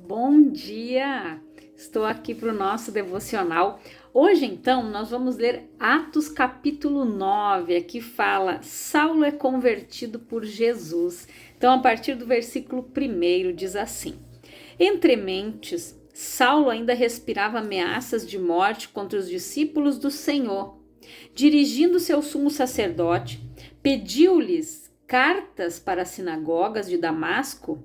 Bom dia! Estou aqui para o nosso devocional. Hoje, então, nós vamos ler Atos capítulo 9. Aqui fala, Saulo é convertido por Jesus. Então, a partir do versículo 1, diz assim: Entre mentes, Saulo ainda respirava ameaças de morte contra os discípulos do Senhor. Dirigindo-se ao sumo sacerdote, pediu-lhes cartas para as sinagogas de Damasco,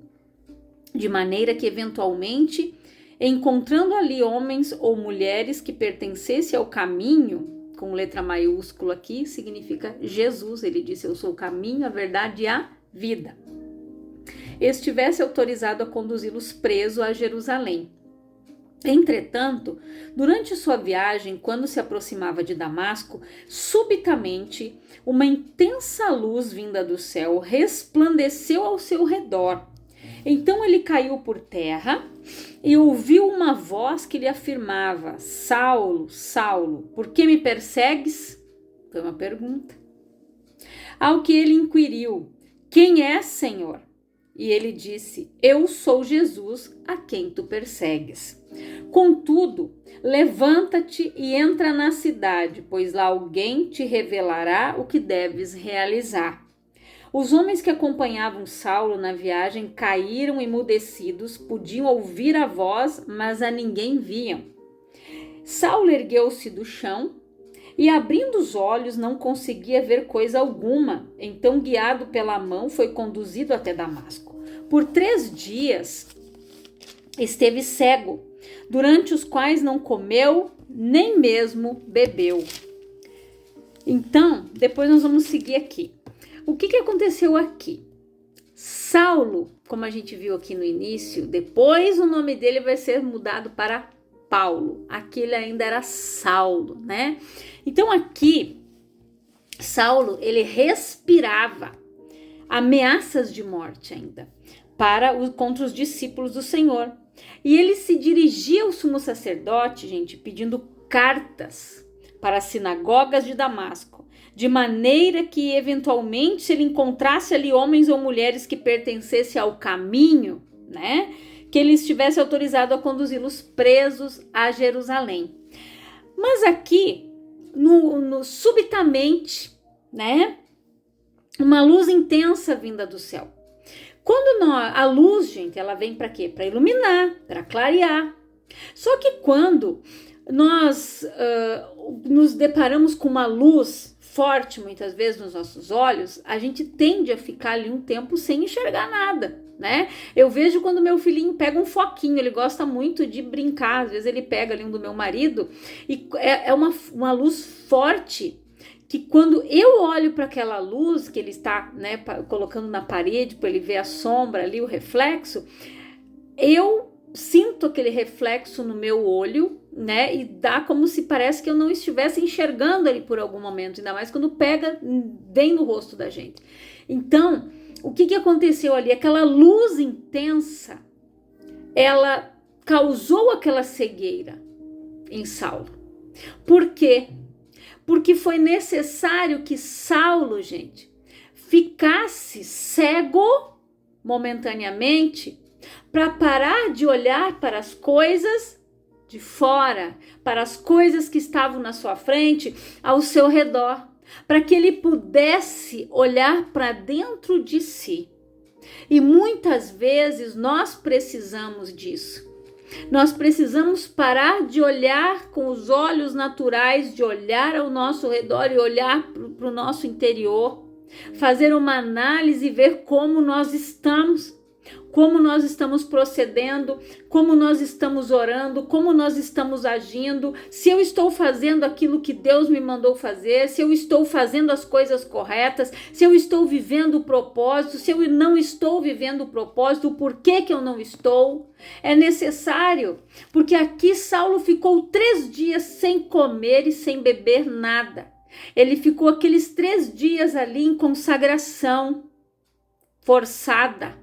de maneira que, eventualmente, encontrando ali homens ou mulheres que pertencessem ao caminho, com letra maiúscula aqui, significa Jesus. Ele disse, eu sou o caminho, a verdade e a vida. Estivesse autorizado a conduzi-los preso a Jerusalém. Entretanto, durante sua viagem, quando se aproximava de Damasco, subitamente uma intensa luz vinda do céu resplandeceu ao seu redor. Então ele caiu por terra e ouviu uma voz que lhe afirmava: Saulo, Saulo, por que me persegues? Foi uma pergunta. Ao que ele inquiriu: Quem és, Senhor? E ele disse: Eu sou Jesus, a quem tu persegues. Contudo, levanta-te e entra na cidade, pois lá alguém te revelará o que deves realizar. Os homens que acompanhavam Saulo na viagem caíram emudecidos, podiam ouvir a voz, mas a ninguém viam. Saulo ergueu-se do chão e, abrindo os olhos, não conseguia ver coisa alguma. Então, guiado pela mão, foi conduzido até Damasco. Por 3 dias esteve cego, durante os quais não comeu, nem mesmo bebeu. Então, depois nós vamos seguir aqui. O que aconteceu aqui? Saulo, como a gente viu aqui no início, depois o nome dele vai ser mudado para Paulo. Aqui ele ainda era Saulo, né? Então aqui, Saulo, ele respirava ameaças de morte ainda contra os discípulos do Senhor. E ele se dirigia ao sumo sacerdote, gente, pedindo cartas para as sinagogas de Damasco, de maneira que, eventualmente, se ele encontrasse ali homens ou mulheres que pertencessem ao caminho, né, que ele estivesse autorizado a conduzi-los presos a Jerusalém. Mas aqui, subitamente, né, uma luz intensa vinda do céu. A luz, gente, ela vem para quê? Para iluminar, para clarear. Só que quando nós nos deparamos com uma luz forte, muitas vezes, nos nossos olhos, a gente tende a ficar ali um tempo sem enxergar nada, né? Eu vejo quando meu filhinho pega um foquinho, ele gosta muito de brincar, às vezes ele pega ali um do meu marido, e é uma luz forte, que quando eu olho para aquela luz que ele está, né, colocando na parede, para ele ver a sombra ali, o reflexo, eu sinto aquele reflexo no meu olho, né, e dá como se parece que eu não estivesse enxergando ele por algum momento, ainda mais quando pega bem no rosto da gente. Então, o que aconteceu ali? Aquela luz intensa, ela causou aquela cegueira em Saulo. Por quê? Porque foi necessário que Saulo, gente, ficasse cego momentaneamente, para parar de olhar para as coisas de fora, para as coisas que estavam na sua frente, ao seu redor, para que ele pudesse olhar para dentro de si. E muitas vezes nós precisamos disso. Nós precisamos parar de olhar com os olhos naturais, de olhar ao nosso redor e olhar para o nosso interior, fazer uma análise e ver como nós estamos procedendo, como nós estamos orando, como nós estamos agindo, se eu estou fazendo aquilo que Deus me mandou fazer, se eu estou fazendo as coisas corretas, se eu estou vivendo o propósito, se eu não estou vivendo o propósito, o porquê que eu não estou. É necessário, porque aqui Saulo ficou 3 dias sem comer e sem beber nada. Ele ficou aqueles 3 dias ali em consagração forçada,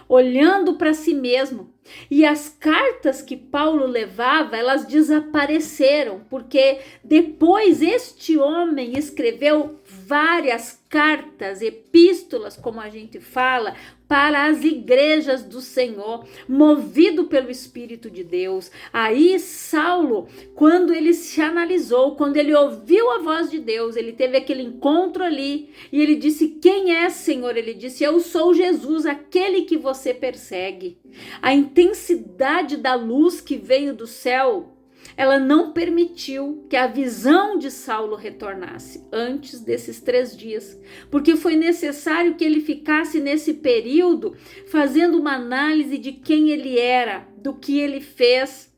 olhando para si mesmo, E as cartas que Paulo levava, elas desapareceram, porque depois este homem escreveu várias cartas, epístolas, como a gente fala, para as igrejas do Senhor, movido pelo Espírito de Deus. Aí Saulo, quando ele se analisou, quando ele ouviu a voz de Deus, ele teve aquele encontro ali, e ele disse: quem é, Senhor? Ele disse: eu sou Jesus, aquele que você persegue. A intensidade da luz que veio do céu, ela não permitiu que a visão de Saulo retornasse antes desses 3 dias, porque foi necessário que ele ficasse nesse período fazendo uma análise de quem ele era, do que ele fez.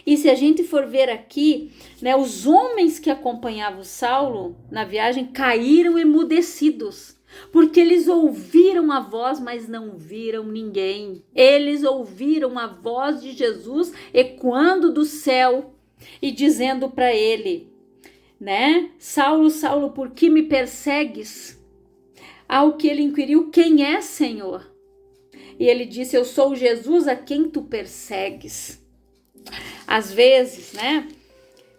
E se a gente for ver aqui, né, os homens que acompanhavam Saulo na viagem caíram emudecidos, porque eles ouviram a voz, mas não viram ninguém. Eles ouviram a voz de Jesus ecoando do céu e dizendo para ele, né? Saulo, Saulo, por que me persegues? Ao que ele inquiriu: quem é, Senhor? E ele disse: eu sou Jesus a quem tu persegues. Às vezes, né?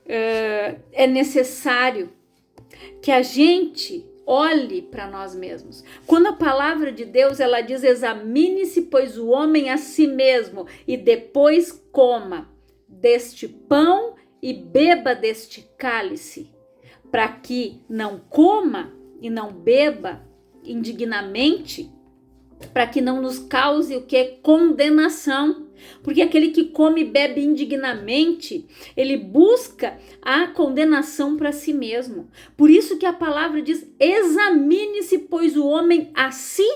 É necessário que a gente olhe para nós mesmos. Quando a palavra de Deus, ela diz: examine-se, pois, o homem a si mesmo, e depois coma deste pão e beba deste cálice, para que não coma e não beba indignamente, para que não nos cause o que? Condenação. Porque aquele que come e bebe indignamente, ele busca a condenação para si mesmo. Por isso que a palavra diz: examine-se, pois, o homem a si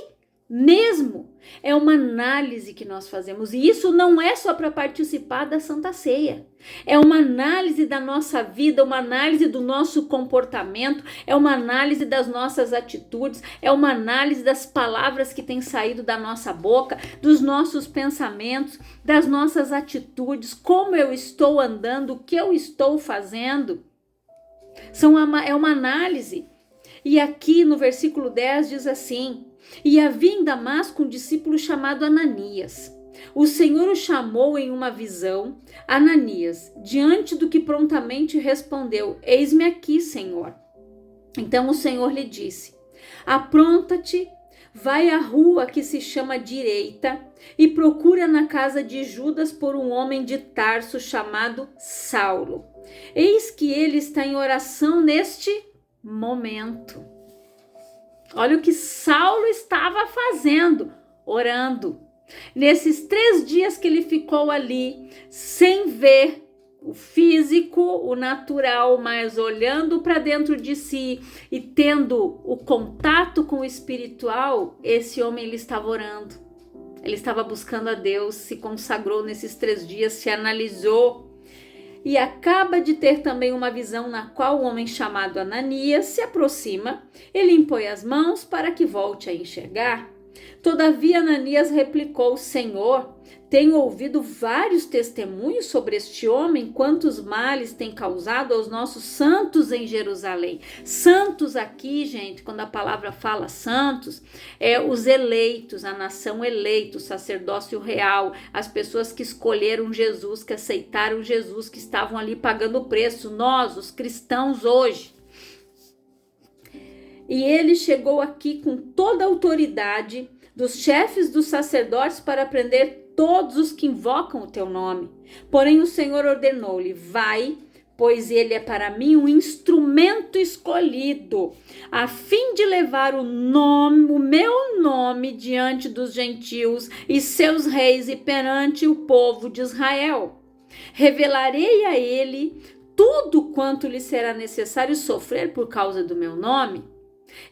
mesmo. É uma análise que nós fazemos, e isso não é só para participar da Santa Ceia. É uma análise da nossa vida, uma análise do nosso comportamento, é uma análise das nossas atitudes, é uma análise das palavras que têm saído da nossa boca, dos nossos pensamentos, das nossas atitudes, como eu estou andando, o que eu estou fazendo. É uma análise. E aqui no versículo 10 diz assim: e havia em Damasco um discípulo chamado Ananias. O Senhor o chamou em uma visão: Ananias, diante do que prontamente respondeu: eis-me aqui, Senhor. Então o Senhor lhe disse: apronta-te, vai à rua que se chama Direita e procura na casa de Judas por um homem de Tarso chamado Saulo. Eis que ele está em oração neste momento. Olha o que Saulo estava fazendo, orando. Nesses 3 dias que ele ficou ali, sem ver o físico, o natural, mas olhando para dentro de si e tendo o contato com o espiritual, esse homem ele estava orando. Ele estava buscando a Deus, se consagrou nesses 3 dias, se analisou. E acaba de ter também uma visão na qual o homem chamado Ananias se aproxima, ele impõe as mãos para que volte a enxergar. Todavia Ananias replicou: Senhor, tenho ouvido vários testemunhos sobre este homem, quantos males tem causado aos nossos santos em Jerusalém. Santos aqui, gente, quando a palavra fala santos, é os eleitos, a nação eleita, o sacerdócio real, as pessoas que escolheram Jesus, que aceitaram Jesus, que estavam ali pagando o preço, nós, os cristãos hoje. E ele chegou aqui com toda a autoridade dos chefes dos sacerdotes para prender todos os que invocam o teu nome. Porém o Senhor ordenou-lhe: vai, pois ele é para mim um instrumento escolhido, a fim de levar o meu nome diante dos gentios e seus reis e perante o povo de Israel. Revelarei a ele tudo quanto lhe será necessário sofrer por causa do meu nome.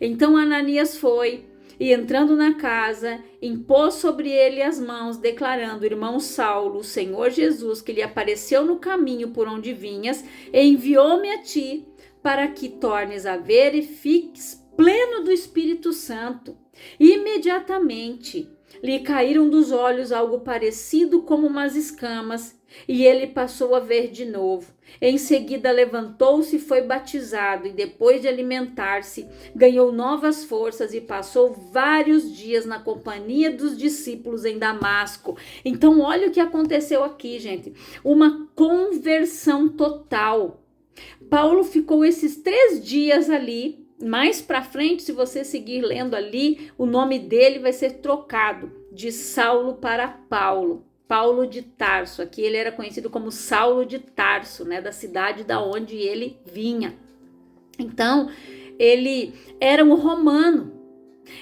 Então Ananias foi, e entrando na casa, impôs sobre ele as mãos, declarando: irmão Saulo, o Senhor Jesus, que lhe apareceu no caminho por onde vinhas, enviou-me a ti, para que tornes a ver e fiques pleno do Espírito Santo. Imediatamente lhe caíram dos olhos algo parecido como umas escamas, e ele passou a ver de novo. Em seguida levantou-se e foi batizado, e depois de alimentar-se, ganhou novas forças e passou vários dias na companhia dos discípulos em Damasco. Então olha o que aconteceu aqui, gente. Uma conversão total. Paulo ficou esses 3 dias ali. Mais para frente, se você seguir lendo ali, o nome dele vai ser trocado de Saulo para Paulo. Paulo de Tarso. Aqui ele era conhecido como Saulo de Tarso, né, da cidade da onde ele vinha. Então, ele era um romano.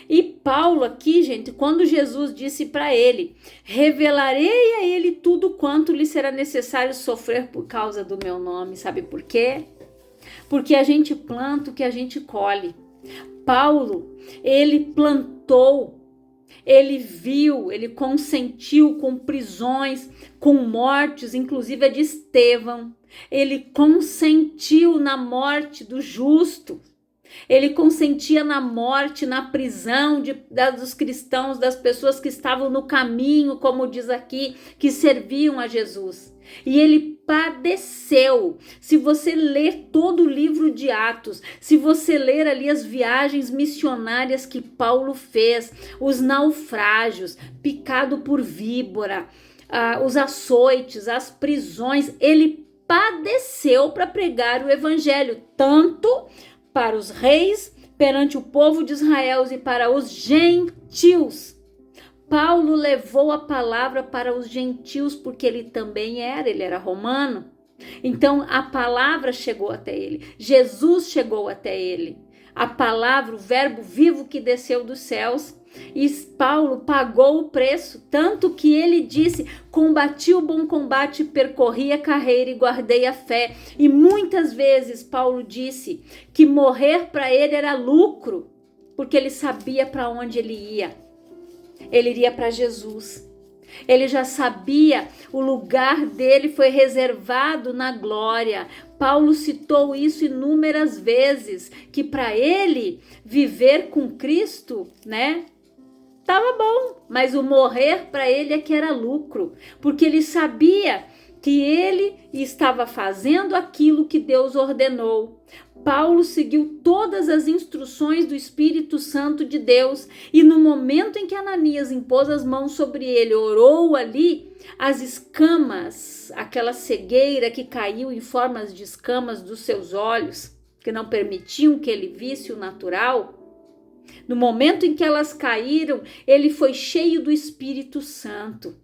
E Paulo aqui, gente, quando Jesus disse para ele: revelarei a ele tudo quanto lhe será necessário sofrer por causa do meu nome. Sabe por quê? Porque a gente planta o que a gente colhe. Paulo, ele plantou, ele viu, ele consentiu com prisões, com mortes, inclusive a de Estevão. Ele consentiu na morte do justo. Ele consentia na morte, na prisão dos cristãos, das pessoas que estavam no caminho, como diz aqui, que serviam a Jesus. E ele padeceu. Se você ler todo o livro de Atos, se você ler ali as viagens missionárias que Paulo fez, os naufrágios, picado por víbora, os açoites, as prisões, ele padeceu para pregar o evangelho, tanto para os reis, perante o povo de Israel e para os gentios. Paulo levou a palavra para os gentios porque ele era romano. Então a palavra chegou até ele, Jesus chegou até ele. A palavra, o verbo vivo que desceu dos céus. E Paulo pagou o preço, tanto que ele disse: combati o bom combate, percorri a carreira e guardei a fé. E muitas vezes Paulo disse que morrer para ele era lucro, porque ele sabia para onde ele ia. Ele iria para Jesus. Ele já sabia, o lugar dele foi reservado na glória. Paulo citou isso inúmeras vezes, que para ele viver com Cristo, né? Tava bom, mas o morrer para ele é que era lucro, porque ele sabia que ele estava fazendo aquilo que Deus ordenou. Paulo seguiu todas as instruções do Espírito Santo de Deus, e no momento em que Ananias impôs as mãos sobre ele, orou ali, as escamas, aquela cegueira que caiu em formas de escamas dos seus olhos, que não permitiam que ele visse o natural, no momento em que elas caíram, ele foi cheio do Espírito Santo.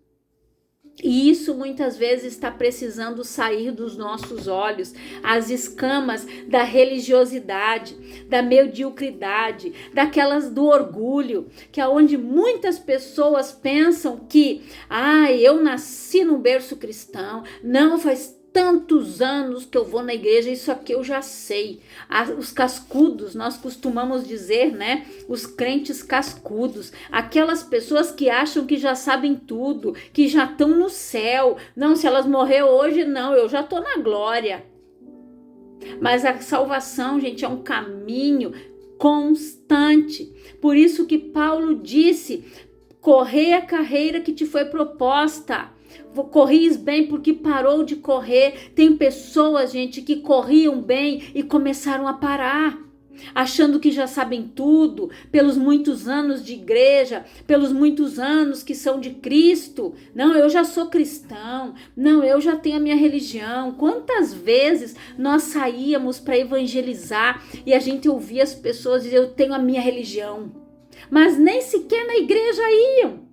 E isso muitas vezes está precisando sair dos nossos olhos, as escamas da religiosidade, da mediocridade, daquelas do orgulho, que é onde muitas pessoas pensam que, eu nasci num berço cristão, não faz tantos anos que eu vou na igreja, isso aqui eu já sei. Os cascudos, nós costumamos dizer, né? Os crentes cascudos, aquelas pessoas que acham que já sabem tudo, que já estão no céu. Não, se elas morrer hoje, não, eu já estou na glória. Mas a salvação, gente, é um caminho constante. Por isso que Paulo disse: correr a carreira que te foi proposta. Corris bem porque parou de correr. Tem pessoas, gente, que corriam bem e começaram a parar, achando que já sabem tudo, pelos muitos anos de igreja, pelos muitos anos que são de Cristo. Não, eu já sou cristão. Não, eu já tenho a minha religião. Quantas vezes nós saíamos para evangelizar e a gente ouvia as pessoas dizer: eu tenho a minha religião, mas nem sequer na igreja iam.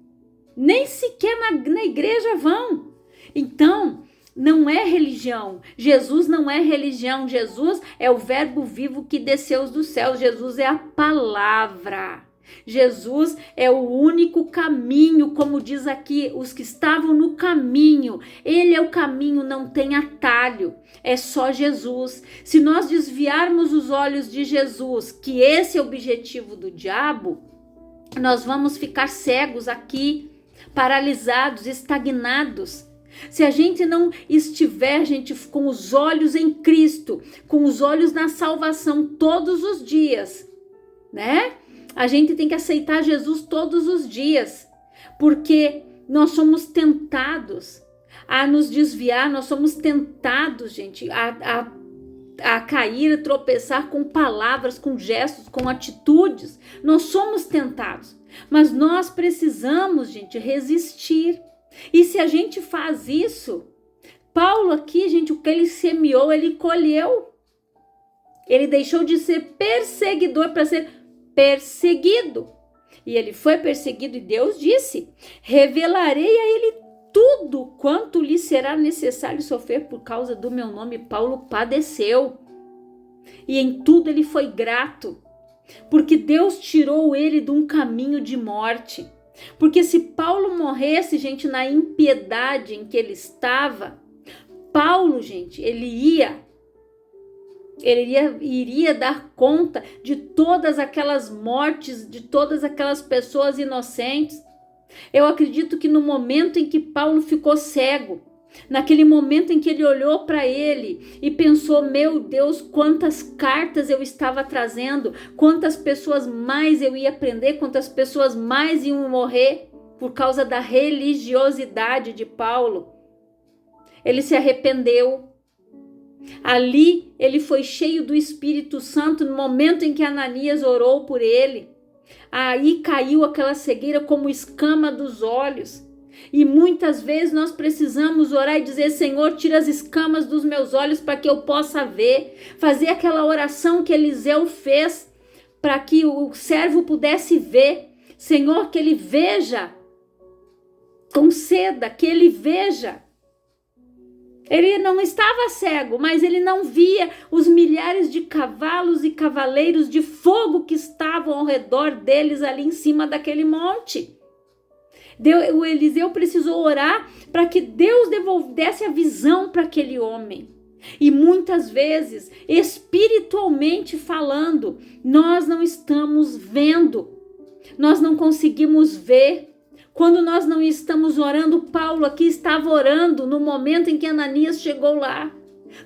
Nem sequer na igreja vão. Então, não é religião. Jesus não é religião. Jesus é o verbo vivo que desceu dos céus. Jesus é a palavra. Jesus é o único caminho, como diz aqui, os que estavam no caminho. Ele é o caminho, não tem atalho. É só Jesus. Se nós desviarmos os olhos de Jesus, que esse é o objetivo do diabo, nós vamos ficar cegos aqui, paralisados, estagnados. Se a gente não estiver, gente, com os olhos em Cristo, com os olhos na salvação todos os dias, né? A gente tem que aceitar Jesus todos os dias, porque nós somos tentados a nos desviar, nós somos tentados, gente, a cair, a tropeçar com palavras, com gestos, com atitudes. Nós somos tentados, mas nós precisamos, gente, resistir. E se a gente faz isso, Paulo aqui, gente, o que ele semeou, ele colheu. Ele deixou de ser perseguidor para ser perseguido. E ele foi perseguido e Deus disse: revelarei a ele tudo quanto lhe será necessário sofrer por causa do meu nome. Paulo padeceu. E em tudo ele foi grato, porque Deus tirou ele de um caminho de morte. Porque se Paulo morresse, gente, na impiedade em que ele estava, Paulo, gente, ele iria dar conta de todas aquelas mortes, de todas aquelas pessoas inocentes. Eu acredito que no momento em que Paulo ficou cego, naquele momento em que ele olhou para ele e pensou: meu Deus, quantas cartas eu estava trazendo, quantas pessoas mais eu ia prender, quantas pessoas mais iam morrer por causa da religiosidade de Paulo. Ele se arrependeu. Ali ele foi cheio do Espírito Santo no momento em que Ananias orou por ele. Aí caiu aquela cegueira como escama dos olhos. E muitas vezes nós precisamos orar e dizer: Senhor, tira as escamas dos meus olhos para que eu possa ver. Fazer aquela oração que Eliseu fez para que o servo pudesse ver. Senhor, que ele veja. Conceda que ele veja. Ele não estava cego, mas ele não via os milhares de cavalos e cavaleiros de fogo que estavam ao redor deles ali em cima daquele monte. O Eliseu precisou orar para que Deus devolvesse a visão para aquele homem. E muitas vezes, espiritualmente falando, nós não estamos vendo, nós não conseguimos ver. Quando nós não estamos orando, Paulo aqui estava orando no momento em que Ananias chegou lá.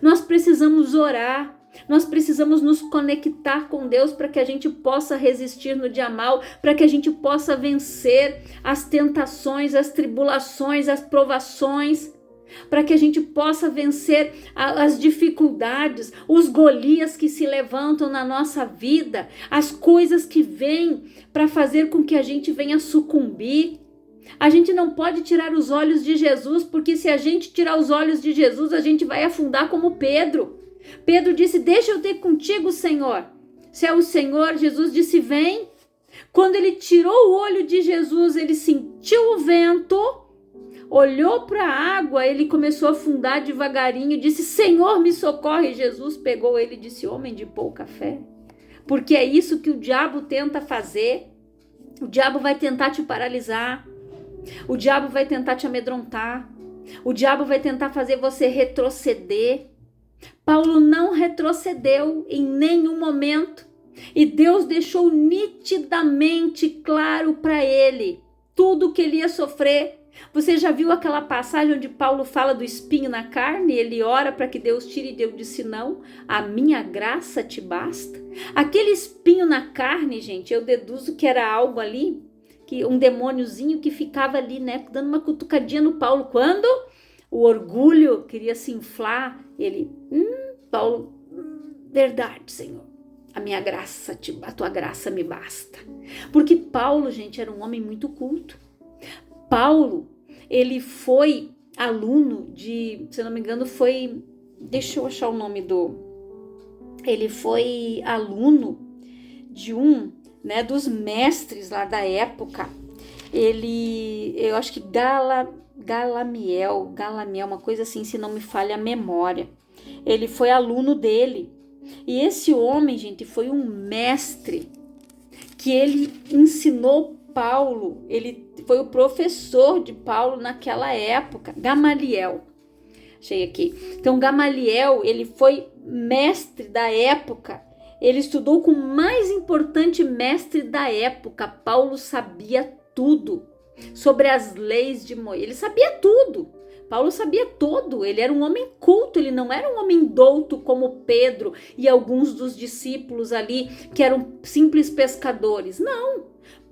Nós precisamos orar, nós precisamos nos conectar com Deus para que a gente possa resistir no dia mal, para que a gente possa vencer as tentações, as tribulações, as provações, para que a gente possa vencer as dificuldades, os Golias que se levantam na nossa vida, as coisas que vêm para fazer com que a gente venha sucumbir. A gente não pode tirar os olhos de Jesus, porque se a gente tirar os olhos de Jesus, a gente vai afundar como Pedro. Pedro disse: deixa eu ter contigo, Senhor. Se é o Senhor, Jesus disse: vem. Quando ele tirou o olho de Jesus, ele sentiu o vento, olhou para a água, ele começou a afundar devagarinho e disse: Senhor, me socorre. Jesus pegou ele e disse: homem de pouca fé. Porque é isso que o diabo tenta fazer. O diabo vai tentar te paralisar. O diabo vai tentar te amedrontar. O diabo vai tentar fazer você retroceder. Paulo não retrocedeu em nenhum momento. E Deus deixou nitidamente claro para ele tudo o que ele ia sofrer. Você já viu aquela passagem onde Paulo fala do espinho na carne? Ele ora para que Deus tire e Deus disse: não, a minha graça te basta. Aquele espinho na carne, gente, eu deduzo que era algo ali, que um demôniozinho que ficava ali, né, dando uma cutucadinha no Paulo. Quando o orgulho queria se inflar, ele, Paulo, verdade, Senhor, a tua graça me basta. Porque Paulo, gente, era um homem muito culto. Paulo, ele foi aluno de, se não me engano, deixa eu achar o nome ele foi aluno de dos mestres lá da época. Eu acho que Galamiel, uma coisa assim, se não me falha a memória. Ele foi aluno dele. E esse homem, gente, foi um mestre que ele ensinou Paulo. Ele foi o professor de Paulo naquela época, Gamaliel. Achei aqui. Então, Gamaliel, ele foi mestre da época. Ele estudou com o mais importante mestre da época. Paulo sabia tudo sobre as leis de Moisés. Ele sabia tudo. Paulo sabia tudo. Ele era um homem culto. Ele não era um homem douto como Pedro e alguns dos discípulos ali que eram simples pescadores. Não.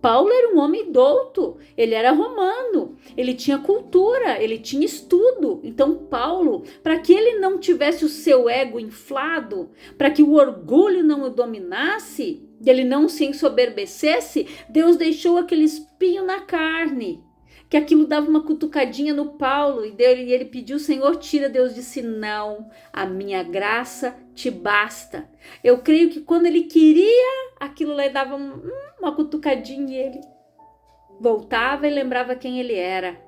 Paulo era um homem douto, ele era romano, ele tinha cultura, ele tinha estudo. Então Paulo, para que ele não tivesse o seu ego inflado, para que o orgulho não o dominasse, ele não se ensoberbecesse, Deus deixou aquele espinho na carne, que aquilo dava uma cutucadinha no Paulo, e ele pediu: Senhor, tira. Deus disse: não, a minha graça te basta. Eu creio que quando ele queria, aquilo lá dava uma cutucadinha, e ele voltava e lembrava quem ele era.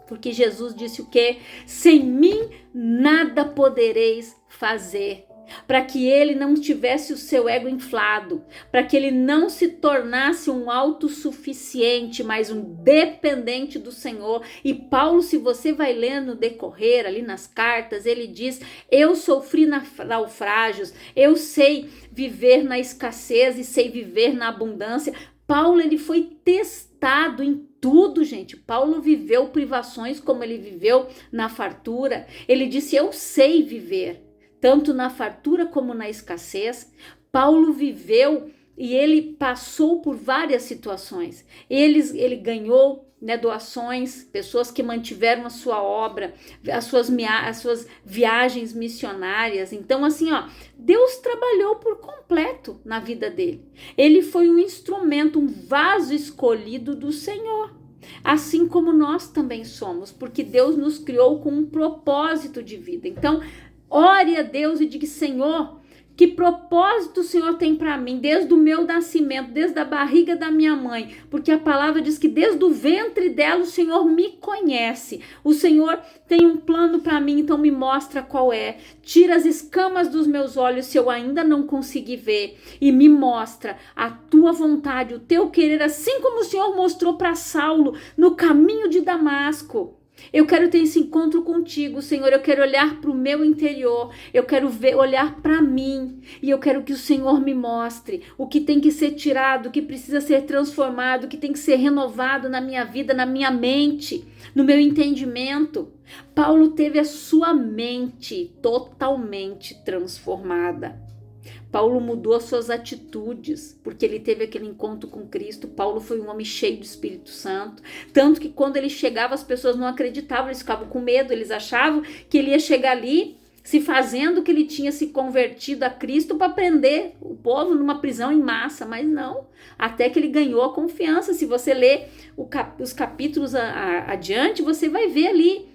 Porque Jesus disse o quê? Sem mim nada podereis fazer. Para que ele não tivesse o seu ego inflado, para que ele não se tornasse um autossuficiente, mas um dependente do Senhor. E Paulo, se você vai ler no decorrer, ali nas cartas, ele diz: eu sofri naufrágios, eu sei viver na escassez e sei viver na abundância. Paulo, ele foi testado em tudo, gente. Paulo viveu privações como ele viveu na fartura. Ele disse: eu sei viver tanto na fartura como na escassez. Paulo viveu e ele passou por várias situações. Ele ganhou, doações, pessoas que mantiveram a sua obra, as suas viagens missionárias. Então, assim, Deus trabalhou por completo na vida dele. Ele foi um instrumento, um vaso escolhido do Senhor. Assim como nós também somos, porque Deus nos criou com um propósito de vida. Então, ore a Deus e diga: Senhor, que propósito o Senhor tem para mim desde o meu nascimento, desde a barriga da minha mãe? Porque a palavra diz que desde o ventre dela o Senhor me conhece. O Senhor tem um plano para mim, então me mostra qual é. Tira as escamas dos meus olhos se eu ainda não conseguir ver e me mostra a tua vontade, o teu querer, assim como o Senhor mostrou para Saulo no caminho de Damasco. Eu quero ter esse encontro contigo, Senhor. Eu quero olhar para o meu interior. Eu quero olhar para mim. E eu quero que o Senhor me mostre o que tem que ser tirado, o que precisa ser transformado, o que tem que ser renovado na minha vida, na minha mente, no meu entendimento. Paulo teve a sua mente totalmente transformada. Paulo mudou as suas atitudes, porque ele teve aquele encontro com Cristo. Paulo foi um homem cheio do Espírito Santo, tanto que quando ele chegava as pessoas não acreditavam, eles ficavam com medo, eles achavam que ele ia chegar ali se fazendo que ele tinha se convertido a Cristo para prender o povo numa prisão em massa, mas não, até que ele ganhou a confiança. Se você ler os capítulos adiante, você vai ver ali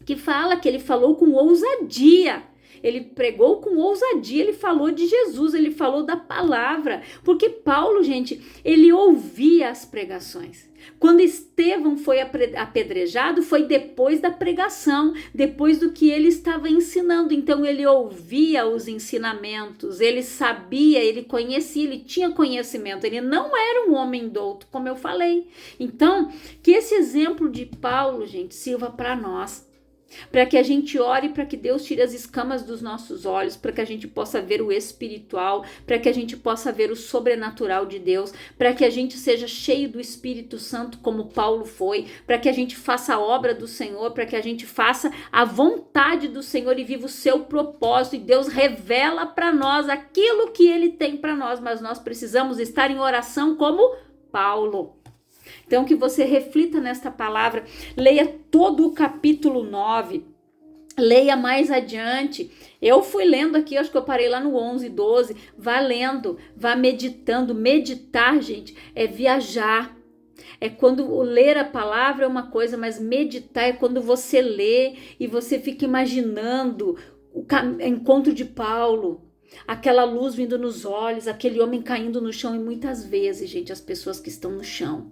que fala que ele falou com ousadia. Ele pregou com ousadia, ele falou de Jesus, ele falou da palavra, porque Paulo, gente, ele ouvia as pregações. Quando Estevão foi apedrejado, foi depois da pregação, depois do que ele estava ensinando. Então ele ouvia os ensinamentos, ele sabia, ele conhecia, ele tinha conhecimento, ele não era um homem douto, como eu falei. Então, que esse exemplo de Paulo, gente, sirva para nós. Para que a gente ore, para que Deus tire as escamas dos nossos olhos, para que a gente possa ver o espiritual, para que a gente possa ver o sobrenatural de Deus, para que a gente seja cheio do Espírito Santo como Paulo foi, para que a gente faça a obra do Senhor, para que a gente faça a vontade do Senhor e viva o seu propósito. E Deus revela para nós aquilo que Ele tem para nós, mas nós precisamos estar em oração como Paulo. Então, que você reflita nesta palavra, leia todo o capítulo 9, leia mais adiante. Eu fui lendo aqui, acho que eu parei lá no 11, 12, vá lendo, vá meditando. Meditar, gente, é viajar. É quando ler a palavra é uma coisa, mas meditar é quando você lê e você fica imaginando o encontro de Paulo. Aquela luz vindo nos olhos, aquele homem caindo no chão. E muitas vezes, gente, as pessoas que estão no chão,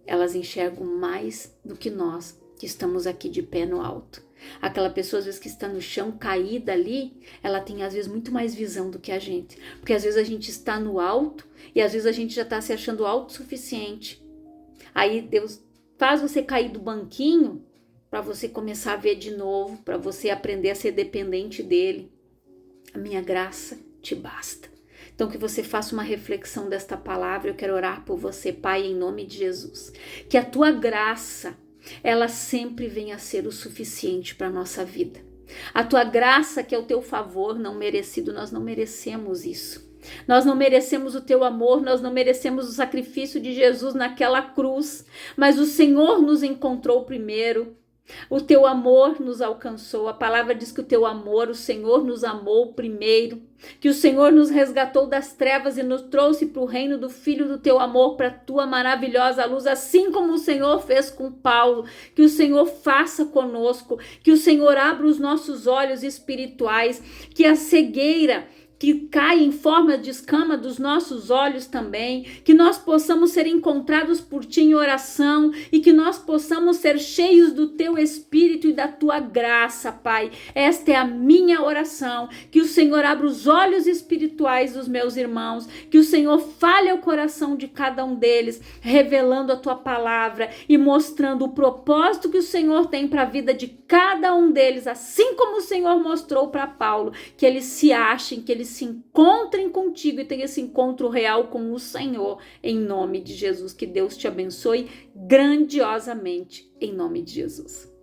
elas enxergam mais do que nós que estamos aqui de pé no alto. Aquela pessoa, às vezes, que está no chão, caída ali, ela tem, às vezes, muito mais visão do que a gente. Porque, às vezes, a gente está no alto e, às vezes, a gente já está se achando autossuficiente. Aí, Deus faz você cair do banquinho para você começar a ver de novo, para você aprender a ser dependente dele. A minha graça te basta. Então, que você faça uma reflexão desta palavra. Eu quero orar por você, Pai, em nome de Jesus. Que a tua graça, ela sempre venha a ser o suficiente para a nossa vida. A tua graça, que é o teu favor não merecido, nós não merecemos isso. Nós não merecemos o teu amor, nós não merecemos o sacrifício de Jesus naquela cruz, mas o Senhor nos encontrou primeiro. O teu amor nos alcançou. A palavra diz que o teu amor, o Senhor nos amou primeiro, que o Senhor nos resgatou das trevas e nos trouxe para o reino do Filho do teu amor, para a tua maravilhosa luz, assim como o Senhor fez com Paulo. Que o Senhor faça conosco, que o Senhor abra os nossos olhos espirituais, que a cegueira que cai em forma de escama dos nossos olhos também, que nós possamos ser encontrados por ti em oração e que nós possamos ser cheios do teu Espírito e da tua graça, Pai. Esta é a minha oração, que o Senhor abra os olhos espirituais dos meus irmãos, que o Senhor fale ao coração de cada um deles, revelando a tua palavra e mostrando o propósito que o Senhor tem para a vida de cada um deles, assim como o Senhor mostrou para Paulo, que eles se achem, que eles se encontrem contigo e tenham esse encontro real com o Senhor, em nome de Jesus. Que Deus te abençoe grandiosamente, em nome de Jesus.